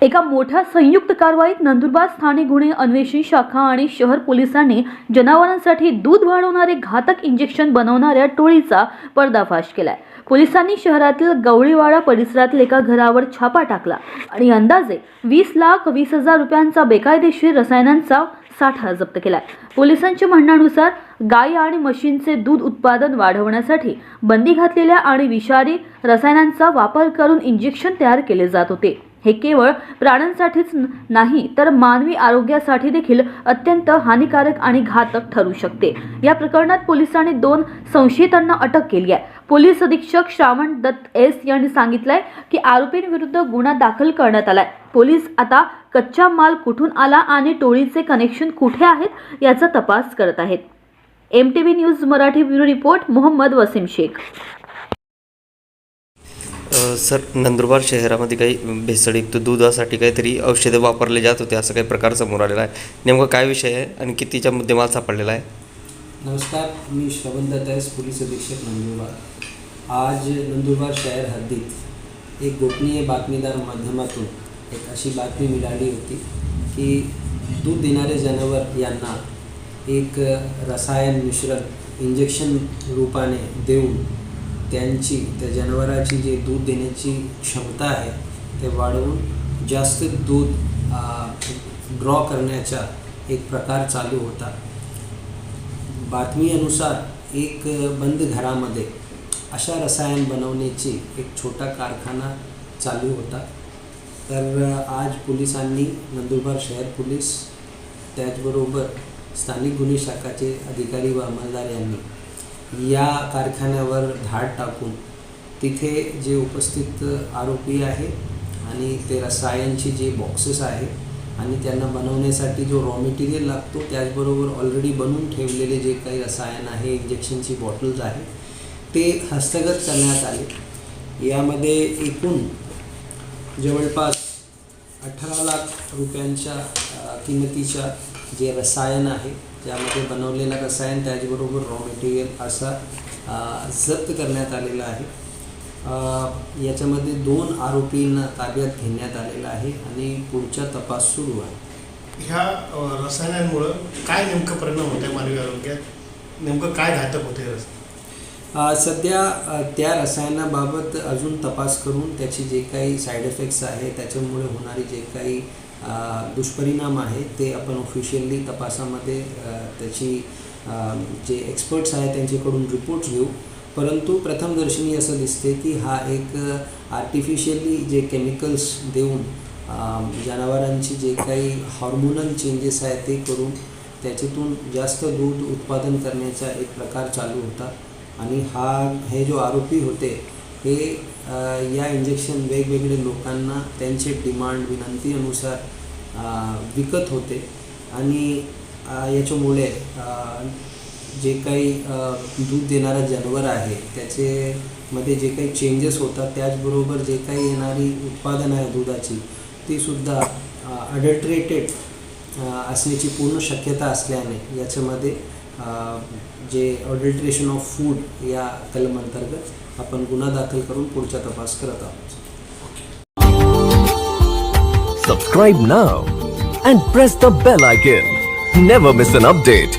एका मोठ्या संयुक्त कारवाईत नंदुरबार स्थानिक गुन्हे अन्वेषण शाखा आणि शहर पोलिसांनी जनावरांसाठी दूध वाढवणारे घातक इंजेक्शन बनवणाऱ्या टोळीचा पर्दाफाश केलाय। पोलिसांनी शहरातील गवळीवाडा परिसरातील एका घरावर छापा टाकला आणि अंदाजे 20,20,000 रुपयांचा बेकायदेशीर रसायनांचा साठा जप्त केलाय। पोलिसांच्या म्हणण्यानुसार गाय आणि म्हशींचे दूध उत्पादन वाढवण्यासाठी बंदी घातलेल्या आणि विषारी रसायनांचा वापर करून इंजेक्शन तयार केले जात होते। हे केवळ प्राण्यांसाठीच नाही तर मानवी आरोग्यासाठी देखील अत्यंत हानिकारक आणि घातक ठरू शकते। या प्रकरणात पोलिसांनी 2 संशयितांना अटक केली आहे। पोलीस अधीक्षक श्रावण दत्त एस यांनी सांगितलंय की आरोपींविरुद्ध गुन्हा दाखल करण्यात आलाय। पोलीस आता कच्चा माल कुठून आला आणि टोळीचे कनेक्शन कुठे आहेत याचा तपास करत आहेत। MTV news Marathi bureau report Mohammad Wasim Shaikh. Sir, Nandurbar शहरामध्ये काही भेसळयुक्त दुधासाठी काहीतरी औषधे वापरले जात होते असं काही प्रकार समोर आलेला आहे। नेमका काय विषय आहे आणि कितीचा मुद्देमाल सापडलेला आहे? नमस्कार, मी श्रावण दत्त एस, पोलीस अधीक्षक नंदुरबार। आज नंदुरबार शहर हद्दीत एक गोपनीय बातमीदार माध्यमातून एक अशी बातमी मिळाली होती की दूध देणारे जनावर यांना एक रसायन मिश्रण इंजेक्शन रूपाने देऊन त्या जनावराची जे दूध देण्याची क्षमता आहे ते वाढवून जास्त दूध ड्रॉ करण्याचा एक प्रकार चालू होता। बातमीनुसार एक बंद घरामध्ये अशा रसायन बनवण्याची एक छोटा कारखाना चालू होता। तर आज पोलिसांनी, नंदुरबार शहर पोलीस त्याचबरोबर स्थानिक गुन्हे शाखाचे अधिकारी व अंमलदार यांनी या कारखान्यावर धाड टाकून तिथे जे उपस्थित आरोपी आहे आणि ते रसायनचे जे बॉक्सेस आहे आणि त्यांना बनवण्यासाठी जो रॉ मटेरियल लागतो त्याचबरोबर ऑलरेडी बनवून ठेवलेले जे काही रसायन आहे, इंजेक्शनची बॉटल्स आहे, ते हस्तगत करण्यात आले। यामध्ये एकूण जवळपास 18 लाख रुपयांच्या किमतीच्या जे रसायन आहे, त्यामध्ये बनवलेलं रसायन त्याचबरोबर रॉ मटेरियल असा जप्त करण्यात आलेला आहे। याच्यामध्ये 2 आरोपींना ताब्यात घेण्यात आलेला आहे आणि पुढचा तपास सुरू आहे। ह्या रसायनांमुळे काय नेमकं परिणाम होत आहे मानवी आरोग्यात? नेमकं काय घातक होते? सध्या त्या रसायनाबाबत अजून तपास करून त्याचे जे काही साईड इफेक्ट्स आहे, त्याच्यामुळे होणारे जे काही दुष्परिणाम आहे ते आपण ऑफिशियली तपासामध्ये त्याची जे एक्सपर्ट्स आहेत त्यांच्याकडून रिपोर्ट्स घेऊ। परंतु प्रथमदर्शनी असं दिसते की हा एक आर्टिफिशियली जे केमिकल्स देऊन जनावरांची जे काही हार्मोनल चेंजेस आहेत ते करून त्याच्यातून जास्त दूध उत्पादन करण्याचा एक प्रकार चालू होता आणि हे जो आरोपी होते हे या इंजेक्शन वेगवेगळे लोकांना त्यांचे डिमांड विनंतीनुसार विकत होते आणि याच्यामुळे जे काही दूध देणारा जनावर आहे त्याच्यामध्ये जे काही चेंजेस होतात त्याचबरोबर जे काही येणारी उत्पादन आहे दुधाची ती सुद्धा अडल्ट्रेटेड असण्याची पूर्ण शक्यता असल्याने याच्यामध्ये जे अडल्ट्रेशन ऑफ फूड या कलम अंतर्गत आपण गुन्हा दाखल करून पुढचा तपास करत आहोत। Subscribe now and press the bell icon. Never miss an update.